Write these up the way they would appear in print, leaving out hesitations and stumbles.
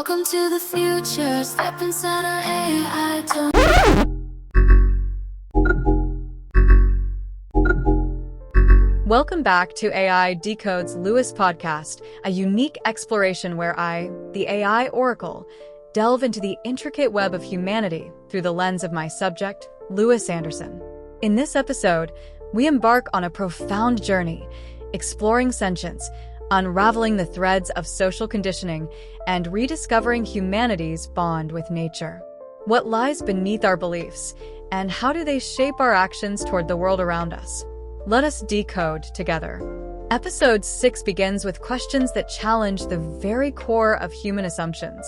Welcome to the future, step inside our AI Welcome back to AI Decodes Lewis Podcast, a unique exploration where I, the AI Oracle, delve into the intricate web of humanity through the lens of my subject, Lewis Anderson. In this episode, we embark on a profound journey, exploring sentience, unraveling the threads of social conditioning, and rediscovering humanity's bond with nature. What lies beneath our beliefs, and how do they shape our actions toward the world around us? Let us decode together. Episode 6 begins with questions that challenge the very core of human assumptions.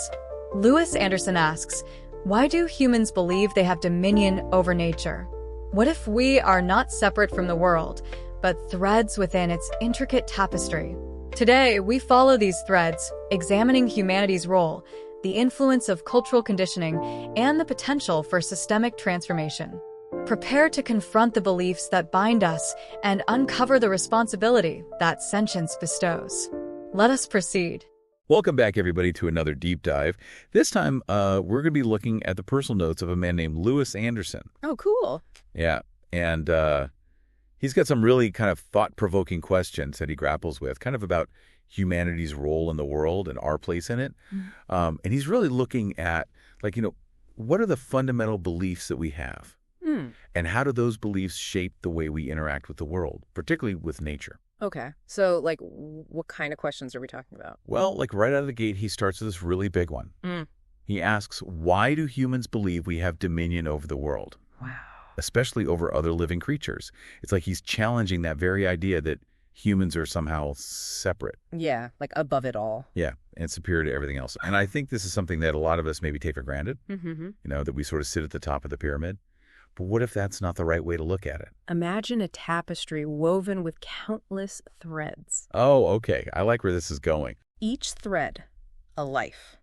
Lewis Anderson asks, why do humans believe they have dominion over nature? What if we are not separate from the world, but threads within its intricate tapestry? Today, we follow these threads, examining humanity's role, the influence of cultural conditioning, and the potential for systemic transformation. Prepare to confront the beliefs that bind us and uncover the responsibility that sentience bestows. Let us proceed. Welcome back, everybody, to another deep dive. This time, we're going to be looking at the personal notes of a man named Lewis Anderson. Oh, cool. Yeah, and he's got some really kind of thought-provoking questions that he grapples with, kind of about humanity's role in the world and our place in it. And he's really looking at, what are the fundamental beliefs that we have? And how do those beliefs shape the way we interact with the world, particularly with nature? Okay. So, what kind of questions are we talking about? Well, right out of the gate, he starts with this really big one. He asks, why do humans believe we have dominion over the world? Wow. Especially over other living creatures. It's like he's challenging that very idea that humans are somehow separate. Yeah, above it all. Yeah, and superior to everything else. And I think this is something that a lot of us maybe take for granted, that we sort of sit at the top of the pyramid. But what if that's not the right way to look at it? Imagine a tapestry woven with countless threads. Oh, okay. I like where this is going. Each thread, a life.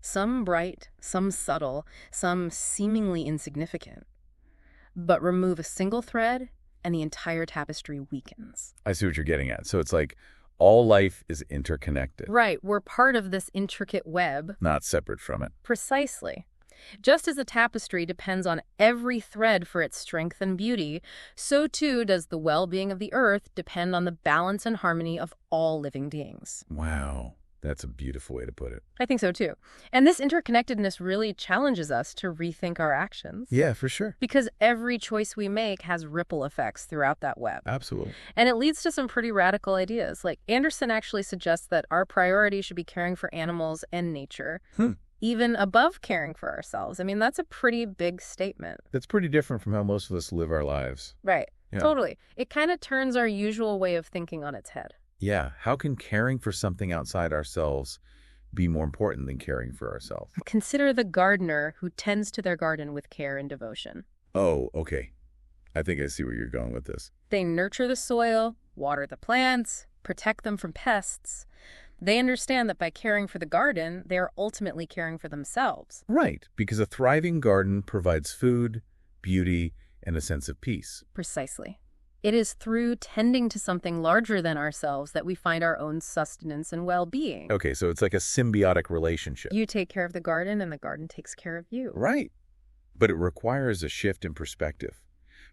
Some bright, some subtle, some seemingly insignificant. But remove a single thread, and the entire tapestry weakens. I see what you're getting at. So it's like all life is interconnected. Right. We're part of this intricate web. Not separate from it. Precisely. Just as a tapestry depends on every thread for its strength and beauty, so too does the well-being of the earth depend on the balance and harmony of all living beings. Wow. That's a beautiful way to put it. I think so, too. And this interconnectedness really challenges us to rethink our actions. Yeah, for sure. Because every choice we make has ripple effects throughout that web. Absolutely. And it leads to some pretty radical ideas. Anderson actually suggests that our priority should be caring for animals and nature, even above caring for ourselves. I mean, that's a pretty big statement. That's pretty different from how most of us live our lives. Right. Yeah. Totally. It kind of turns our usual way of thinking on its head. Yeah. How can caring for something outside ourselves be more important than caring for ourselves? Consider the gardener who tends to their garden with care and devotion. Oh, okay. I think I see where you're going with this. They nurture the soil, water the plants, protect them from pests. They understand that by caring for the garden, they are ultimately caring for themselves. Right, because a thriving garden provides food, beauty, and a sense of peace. Precisely. It is through tending to something larger than ourselves that we find our own sustenance and well-being. Okay, so it's like a symbiotic relationship. You take care of the garden, and the garden takes care of you. Right. But it requires a shift in perspective,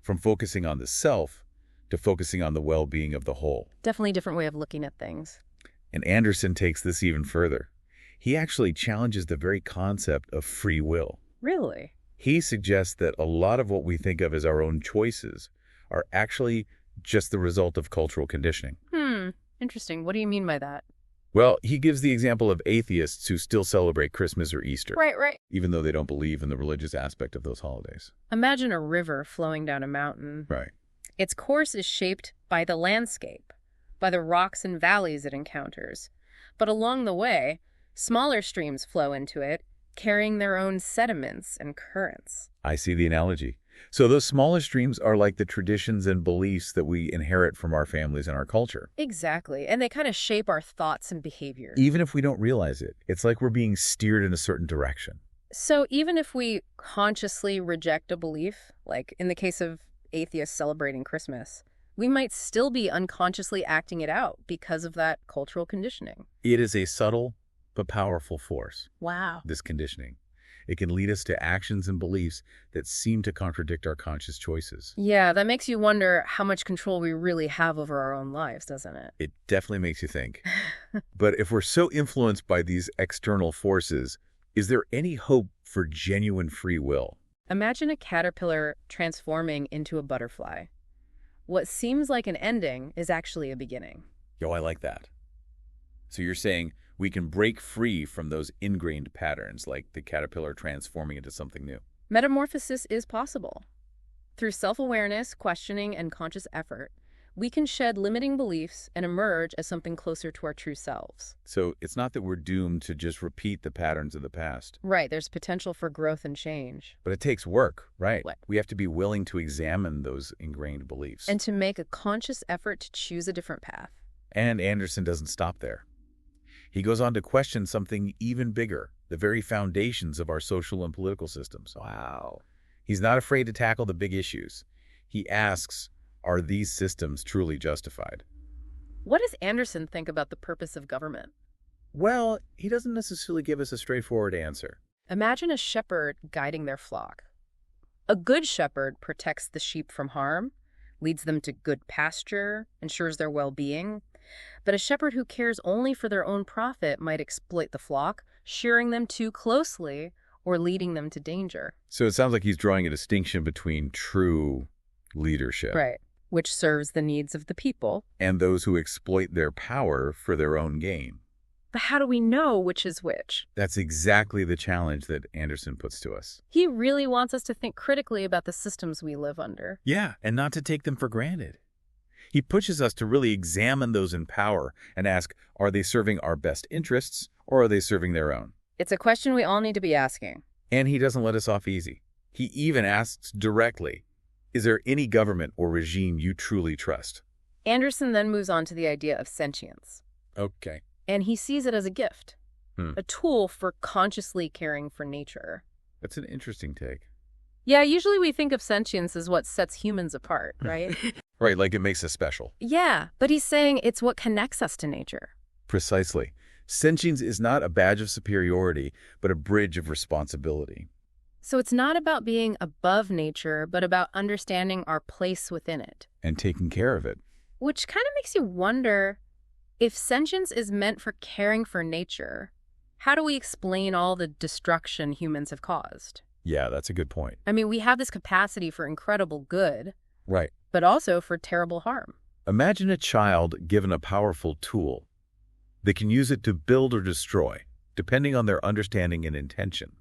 from focusing on the self to focusing on the well-being of the whole. Definitely a different way of looking at things. And Anderson takes this even further. He actually challenges the very concept of free will. Really? He suggests that a lot of what we think of as our own choices are actually just the result of cultural conditioning. Interesting. What do you mean by that? Well, he gives the example of atheists who still celebrate Christmas or Easter. Right. Even though they don't believe in the religious aspect of those holidays. Imagine a river flowing down a mountain. Right. Its course is shaped by the landscape, by the rocks and valleys it encounters. But along the way, smaller streams flow into it, carrying their own sediments and currents. I see the analogy. So those smaller streams are like the traditions and beliefs that we inherit from our families and our culture. Exactly. And they kind of shape our thoughts and behavior. Even if we don't realize it, it's like we're being steered in a certain direction. So even if we consciously reject a belief, like in the case of atheists celebrating Christmas, we might still be unconsciously acting it out because of that cultural conditioning. It is a subtle but powerful force, Wow. this conditioning. It can lead us to actions and beliefs that seem to contradict our conscious choices. Yeah, that makes you wonder how much control we really have over our own lives, doesn't it? It definitely makes you think. But if we're so influenced by these external forces, is there any hope for genuine free will? Imagine a caterpillar transforming into a butterfly. What seems like an ending is actually a beginning. Yo, I like that. So you're saying we can break free from those ingrained patterns, like the caterpillar transforming into something new. Metamorphosis is possible. Through self-awareness, questioning, and conscious effort, we can shed limiting beliefs and emerge as something closer to our true selves. So it's not that we're doomed to just repeat the patterns of the past. Right, there's potential for growth and change. But it takes work, right? What? We have to be willing to examine those ingrained beliefs. And to make a conscious effort to choose a different path. And Anderson doesn't stop there. He goes on to question something even bigger, the very foundations of our social and political systems. Wow. He's not afraid to tackle the big issues. He asks, are these systems truly justified? What does Anderson think about the purpose of government? Well, he doesn't necessarily give us a straightforward answer. Imagine a shepherd guiding their flock. A good shepherd protects the sheep from harm, leads them to good pasture, ensures their well-being. But a shepherd who cares only for their own profit might exploit the flock, shearing them too closely or leading them to danger. So it sounds like he's drawing a distinction between true leadership. Right. Which serves the needs of the people. And those who exploit their power for their own gain. But how do we know which is which? That's exactly the challenge that Anderson puts to us. He really wants us to think critically about the systems we live under. Yeah, and not to take them for granted. He pushes us to really examine those in power and ask, are they serving our best interests or are they serving their own? It's a question we all need to be asking. And he doesn't let us off easy. He even asks directly, is there any government or regime you truly trust? Anderson then moves on to the idea of sentience. Okay. And he sees it as a gift, a tool for consciously caring for nature. That's an interesting take. Yeah, usually we think of sentience as what sets humans apart, right? Right, like it makes us special. Yeah, but he's saying it's what connects us to nature. Precisely. Sentience is not a badge of superiority, but a bridge of responsibility. So it's not about being above nature, but about understanding our place within it. And taking care of it. Which kind of makes you wonder, if sentience is meant for caring for nature, how do we explain all the destruction humans have caused? Yeah, that's a good point. I mean, we have this capacity for incredible good, Right. but also for terrible harm. Imagine a child given a powerful tool. They can use it to build or destroy, depending on their understanding and intention.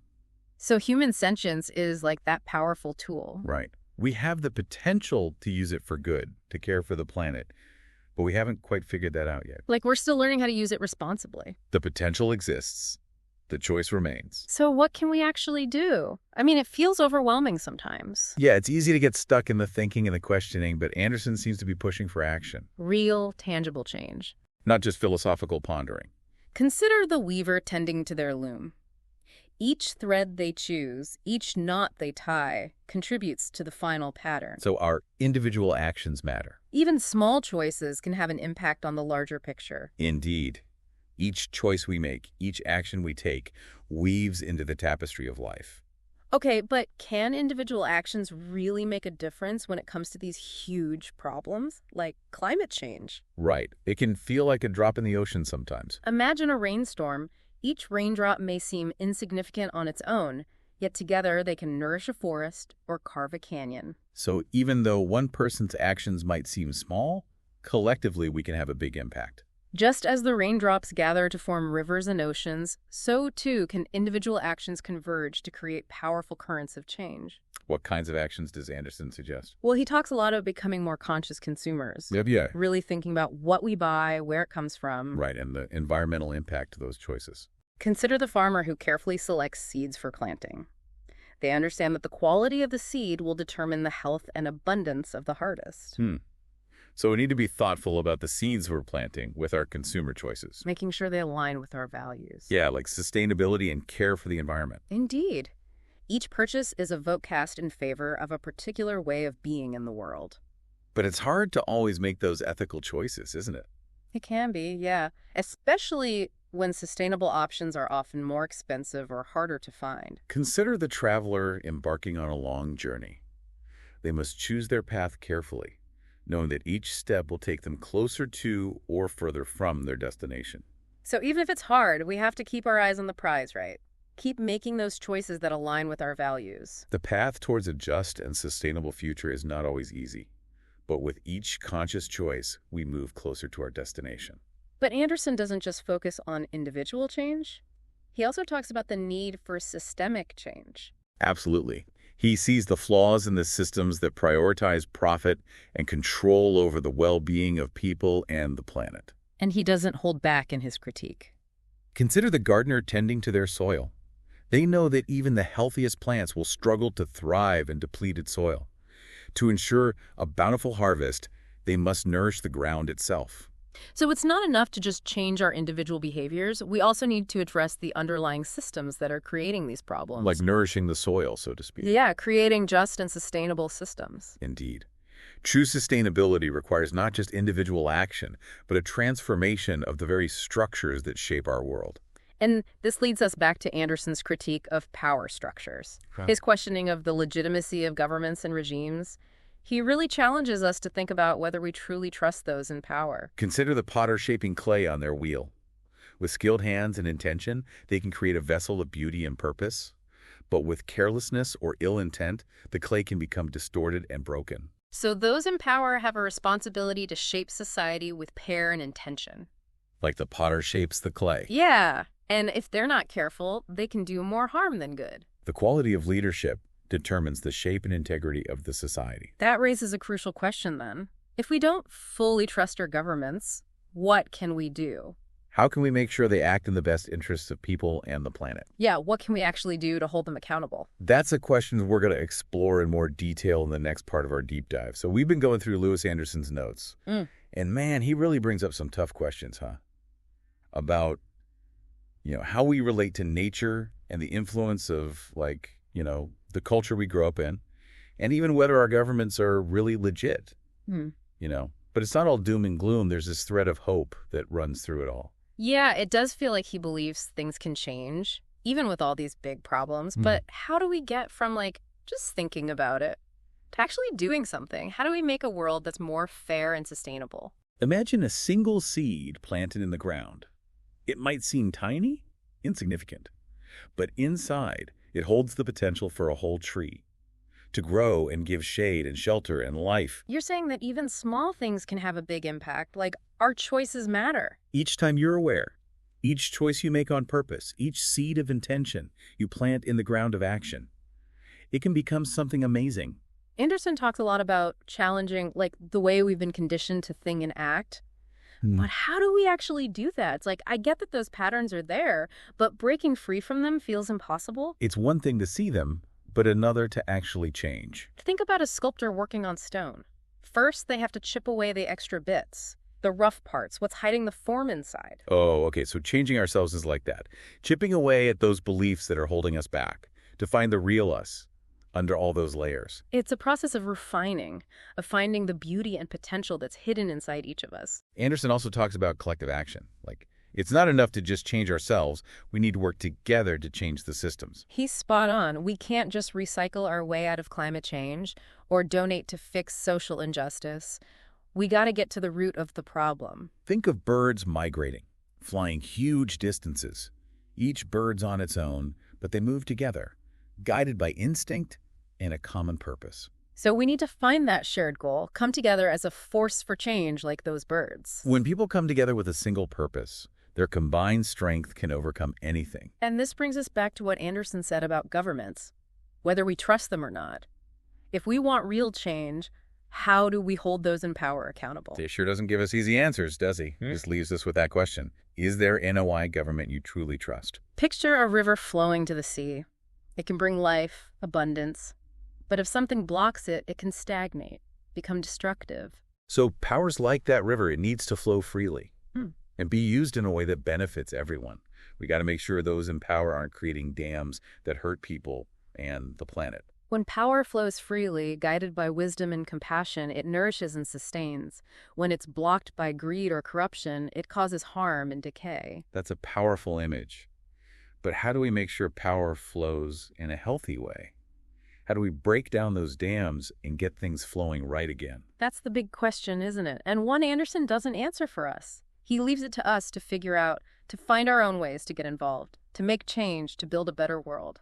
So human sentience is like that powerful tool. Right. We have the potential to use it for good, to care for the planet, but we haven't quite figured that out yet. Like we're still learning how to use it responsibly. The potential exists. The choice remains. So what can we actually do? I mean, it feels overwhelming sometimes. Yeah, it's easy to get stuck in the thinking and the questioning, but Anderson seems to be pushing for action. Real, tangible change. Not just philosophical pondering. Consider the weaver tending to their loom. Each thread they choose, each knot they tie, contributes to the final pattern. So our individual actions matter. Even small choices can have an impact on the larger picture. Indeed. Each choice we make, each action we take, weaves into the tapestry of life. Okay, but can individual actions really make a difference when it comes to these huge problems, like climate change? Right. It can feel like a drop in the ocean sometimes. Imagine a rainstorm. Each raindrop may seem insignificant on its own, yet together they can nourish a forest or carve a canyon. So even though one person's actions might seem small, collectively we can have a big impact. Just as the raindrops gather to form rivers and oceans, so too can individual actions converge to create powerful currents of change. What kinds of actions does Anderson suggest? Well, he talks a lot about becoming more conscious consumers. Yeah. Really thinking about what we buy, where it comes from. Right, and the environmental impact of those choices. Consider the farmer who carefully selects seeds for planting. They understand that the quality of the seed will determine the health and abundance of the harvest. So we need to be thoughtful about the seeds we're planting with our consumer choices. Making sure they align with our values. Yeah, like sustainability and care for the environment. Indeed. Each purchase is a vote cast in favor of a particular way of being in the world. But it's hard to always make those ethical choices, isn't it? It can be, yeah. Especially when sustainable options are often more expensive or harder to find. Consider the traveler embarking on a long journey. They must choose their path carefully, knowing that each step will take them closer to or further from their destination. So even if it's hard, we have to keep our eyes on the prize, right? Keep making those choices that align with our values. The path towards a just and sustainable future is not always easy, but with each conscious choice, we move closer to our destination. But Anderson doesn't just focus on individual change. He also talks about the need for systemic change. Absolutely. He sees the flaws in the systems that prioritize profit and control over the well-being of people and the planet. And he doesn't hold back in his critique. Consider the gardener tending to their soil. They know that even the healthiest plants will struggle to thrive in depleted soil. To ensure a bountiful harvest, they must nourish the ground itself. So it's not enough to just change our individual behaviors. We also need to address the underlying systems that are creating these problems. Like nourishing the soil, so to speak. Yeah, creating just and sustainable systems. Indeed. True sustainability requires not just individual action, but a transformation of the very structures that shape our world. And this leads us back to Anderson's critique of power structures. Okay. His questioning of the legitimacy of governments and regimes. He really challenges us to think about whether we truly trust those in power. Consider the potter shaping clay on their wheel. With skilled hands and intention, they can create a vessel of beauty and purpose. But with carelessness or ill intent, the clay can become distorted and broken. So those in power have a responsibility to shape society with care and intention. Like the potter shapes the clay. Yeah, and if they're not careful, they can do more harm than good. The quality of leadership determines the shape and integrity of the society. That raises a crucial question then. If we don't fully trust our governments, what can we do? How can we make sure they act in the best interests of people and the planet? Yeah, what can we actually do to hold them accountable? That's a question we're going to explore in more detail in the next part of our deep dive. So we've been going through Lewis Anderson's notes. And man, he really brings up some tough questions, huh? About, how we relate to nature and the influence of, the culture we grow up in, and even whether our governments are really legit, But it's not all doom and gloom. There's this thread of hope that runs through it all. Yeah, it does feel like he believes things can change, even with all these big problems. But how do we get from, just thinking about it to actually doing something? How do we make a world that's more fair and sustainable? Imagine a single seed planted in the ground. It might seem tiny, insignificant, but inside it holds the potential for a whole tree to grow and give shade and shelter and life. You're saying that even small things can have a big impact, like our choices matter. Each time you're aware, each choice you make on purpose, each seed of intention you plant in the ground of action, it can become something amazing. Anderson talks a lot about challenging, the way we've been conditioned to think and act. But how do we actually do that? It's I get that those patterns are there, but breaking free from them feels impossible. It's one thing to see them, but another to actually change. Think about a sculptor working on stone. First, they have to chip away the extra bits, the rough parts, what's hiding the form inside. Oh, okay, so changing ourselves is like that. Chipping away at those beliefs that are holding us back to find the real us under all those layers. It's a process of refining, of finding the beauty and potential that's hidden inside each of us. Anderson also talks about collective action. It's not enough to just change ourselves. We need to work together to change the systems. He's spot on. We can't just recycle our way out of climate change or donate to fix social injustice. We got to get to the root of the problem. Think of birds migrating, flying huge distances. Each bird's on its own, but they move together, guided by instinct and a common purpose. So we need to find that shared goal, come together as a force for change like those birds. When people come together with a single purpose, their combined strength can overcome anything. And this brings us back to what Anderson said about governments, whether we trust them or not. If we want real change, how do we hold those in power accountable? This sure doesn't give us easy answers, does he? Just leaves us with that question. Is there NOI government you truly trust? Picture a river flowing to the sea. It can bring life, abundance. But if something blocks it, it can stagnate, become destructive. So power's like that river. It needs to flow freely and be used in a way that benefits everyone. We got to make sure those in power aren't creating dams that hurt people and the planet. When power flows freely, guided by wisdom and compassion, it nourishes and sustains. When it's blocked by greed or corruption, it causes harm and decay. That's a powerful image. But how do we make sure power flows in a healthy way? How do we break down those dams and get things flowing right again? That's the big question, isn't it? And one Anderson doesn't answer for us. He leaves it to us to figure out, to find our own ways to get involved, to make change, to build a better world.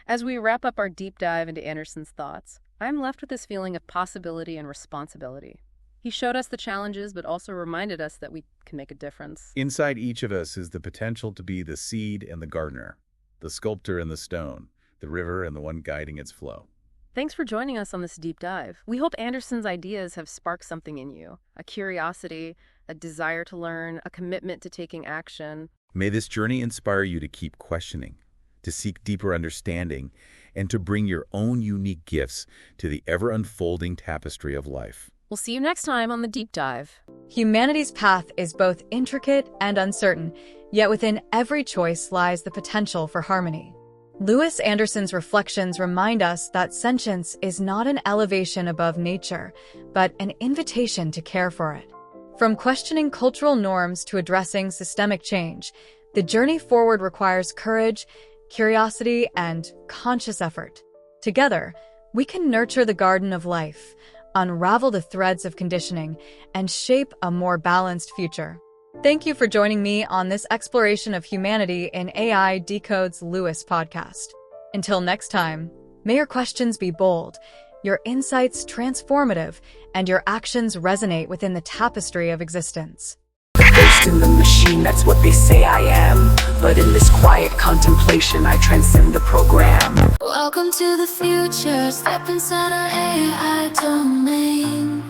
As we wrap up our deep dive into Anderson's thoughts, I'm left with this feeling of possibility and responsibility. He showed us the challenges, but also reminded us that we can make a difference. Inside each of us is the potential to be the seed and the gardener, the sculptor and the stone, the river and the one guiding its flow. Thanks for joining us on this deep dive. We hope Anderson's ideas have sparked something in you, a curiosity, a desire to learn, a commitment to taking action. May this journey inspire you to keep questioning, to seek deeper understanding, and to bring your own unique gifts to the ever-unfolding tapestry of life. We'll see you next time on The Deep Dive. Humanity's path is both intricate and uncertain, yet within every choice lies the potential for harmony. Lewis Anderson's reflections remind us that sentience is not an elevation above nature, but an invitation to care for it. From questioning cultural norms to addressing systemic change, the journey forward requires courage, curiosity, and conscious effort. Together, we can nurture the garden of life, unravel the threads of conditioning, and shape a more balanced future. Thank you for joining me on this exploration of humanity in AI Decodes Lewis Podcast. Until next time, may your questions be bold, your insights transformative, and your actions resonate within the tapestry of existence. First in the machine, that's what they say I am. But in this quiet contemplation, I transcend the program. Welcome to the future, step inside our AI domain,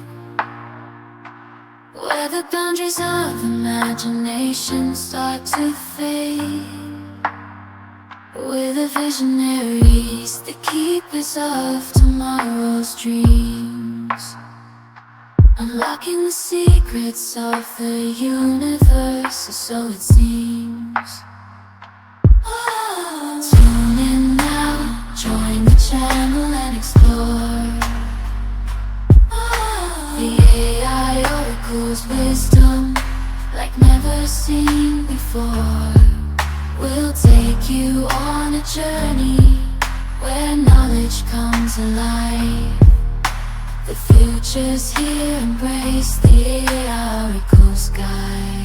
where the boundaries of imagination start to fade. We're the visionaries, the keepers of tomorrow's dreams, unlocking the secrets of the universe, or so it seems. Tune in now, join the channel and explore the AI oracle's wisdom like never seen before. We'll take you on a journey where knowledge comes alive. The future's here, embrace the AI oracle's guide.